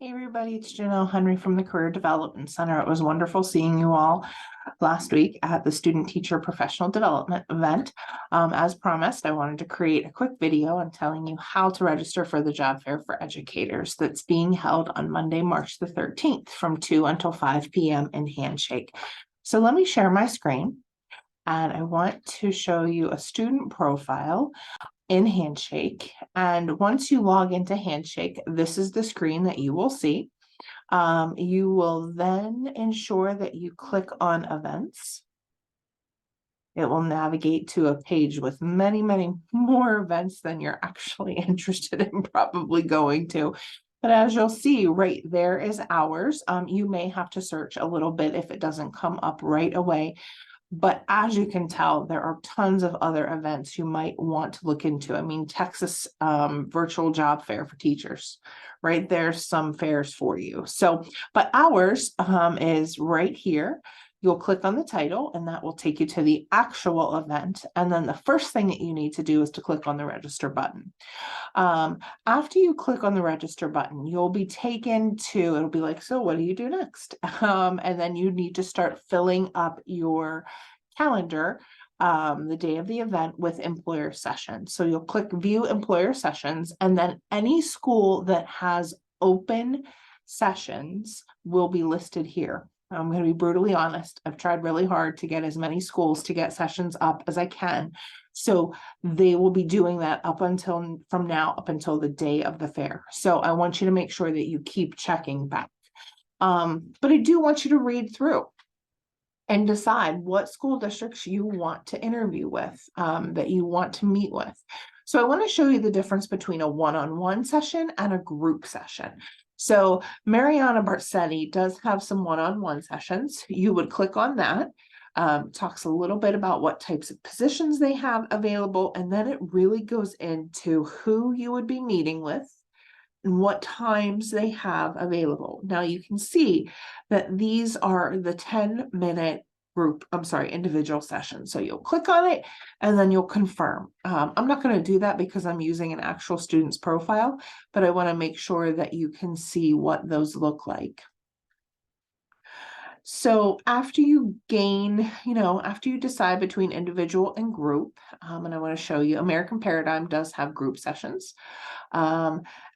Hey everybody, it's Janelle Henry from the Career Development Center. It was wonderful seeing you all last week at the Student Teacher Professional Development event. As promised, I wanted to create a quick video on telling you how to register for the job fair for educators that's being held on Monday, March the 13th from 2 until 5 p.m. in Handshake. So let me share my screen, and I want to show you a student profile in Handshake. And once you log into Handshake, this is the screen that you will see. You will then ensure that you click on events. It will navigate to a page with many, many more events than you're actually interested in probably going to. But as you'll see, right there is ours. You may have to search a little bit if it doesn't come up right away. But as you can tell, there are tons of other events you might want to look into. I mean, Texas virtual job fair for teachers, right? There's some fairs for you. So, but ours is right here. You'll click on the title and that will take you to the actual event. And then the first thing that you need to do is to click on the register button. After you click on the register button, you'll be taken to, it'll be like, so what do you do next? And then you need to start filling up your calendar the day of the event with employer sessions. So you'll click view employer sessions, and then any school that has open sessions will be listed here. I'm going to be brutally honest. I've tried really hard to get as many schools to get sessions up as I can. So they will be doing that up until from now up until the day of the fair. So I want you to make sure that you keep checking back. But I do want you to read through and decide what school districts you want to interview with, that you want to meet with. So I want to show you the difference between a one-on-one session and a group session. So Mariana Barsetti does have some one-on-one sessions. You would click on that. Talks a little bit about what types of positions they have available, and then it really goes into who you would be meeting with and what times they have available. Now you can see that these are the 10-minute individual sessions. So you'll click on it and then you'll confirm. I'm not going to do that because I'm using an actual student's profile, but I want to make sure that you can see what those look like. So after you gain, after you decide between individual and group, and I want to show you, American Paradigm does have group sessions.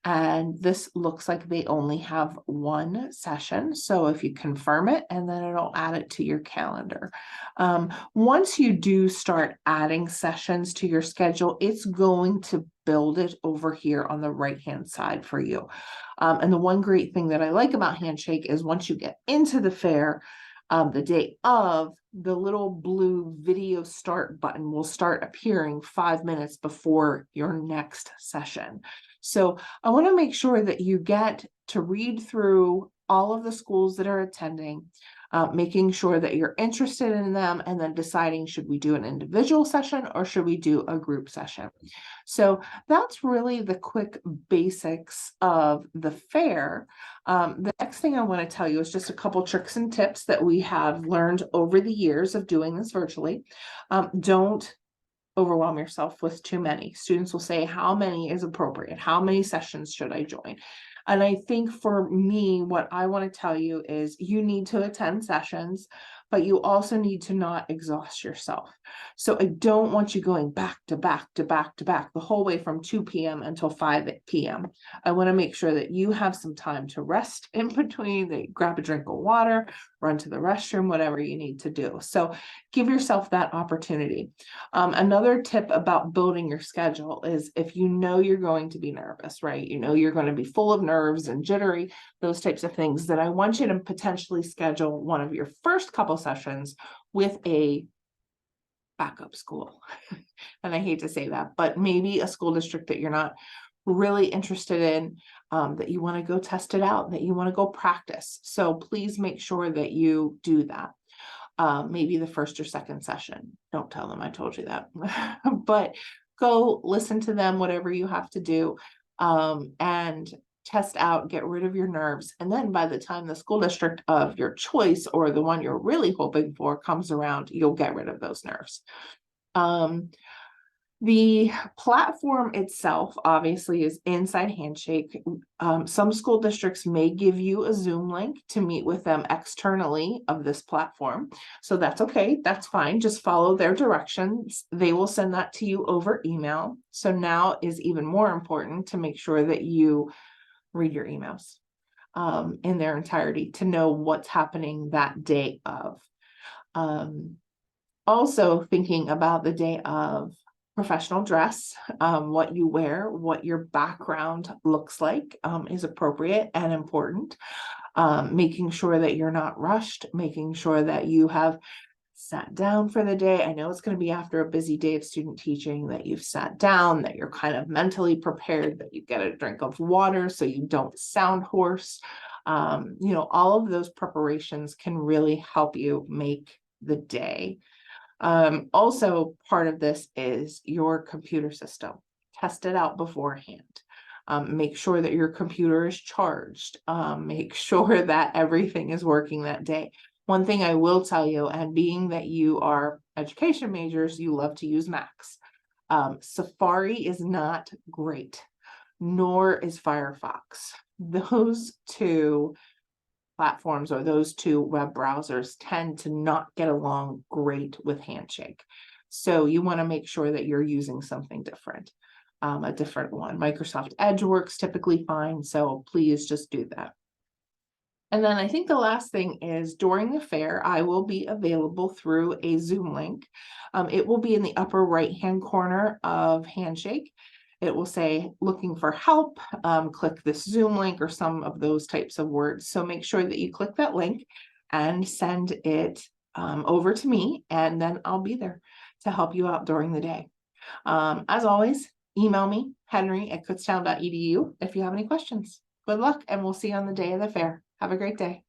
And this looks like they only have one session. So if you confirm it, and then it'll add it to your calendar. Once you do start adding sessions to your schedule, it's going to build it over here on the right-hand side for you. And the one great thing that I like about Handshake is once you get into the fair, the day of, the little blue video start button will start appearing 5 minutes before your next session. So I want to make sure that you get to read through all of the schools that are attending, making sure that you're interested in them, and then deciding, should we do an individual session or should we do a group session? So that's really the quick basics of the fair. The next thing I want to tell you is just a couple tricks and tips that we have learned over the years of doing this virtually. Don't overwhelm yourself with too many. Students will say, how many is appropriate? How many sessions should I join? And I think for me, what I want to tell you is you need to attend sessions, but you also need to not exhaust yourself. So I don't want you going back to back to back to back the whole way from 2 p.m. until 5 p.m. I want to make sure that you have some time to rest in between, that you grab a drink of water, run to the restroom, whatever you need to do. So give yourself that opportunity. Another tip about building your schedule is if you know you're going to be nervous, right? You know you're going to be full of nerves and jittery, those types of things, that I want you to potentially schedule one of your first couple sessions with a backup school. And I hate to say that, but maybe a school district that you're not really interested in, that you want to go test it out, that you want to go practice. So please make sure that you do that. Maybe the first or second session. Don't tell them I told you that, but go listen to them, whatever you have to do, and test out, get rid of your nerves. And then by the time the school district of your choice or the one you're really hoping for comes around, you'll get rid of those nerves. The platform itself obviously is Inside Handshake. Some school districts may give you a Zoom link to meet with them externally of this platform. So that's okay, that's fine. Just follow their directions. They will send that to you over email. So now is even more important to make sure that you read your emails in their entirety to know what's happening that day of. Also thinking about the day of professional dress, what you wear, what your background looks like is appropriate and important. Making sure that you're not rushed, making sure that you have sat down for the day. I know it's going to be after a busy day of student teaching, that you've sat down, that you're kind of mentally prepared, that you get a drink of water so you don't sound hoarse. All of those preparations can really help you make the day. Also, part of this is your computer system. Test it out beforehand. Make sure that your computer is charged. Make sure that everything is working that day. One thing I will tell you, and being that you are education majors, you love to use Macs. Safari is not great, nor is Firefox. Those two platforms or those two web browsers tend to not get along great with Handshake. So you want to make sure that you're using something different, a different one. Microsoft Edge works typically fine, so please just do that. And then I think the last thing is during the fair, I will be available through a Zoom link. It will be in the upper right-hand corner of Handshake. It will say looking for help, click this Zoom link or some of those types of words. So make sure that you click that link and send it over to me, and then I'll be there to help you out during the day. As always, email me, henry@kutztown.edu, if you have any questions. Good luck, and we'll see you on the day of the fair. Have a great day.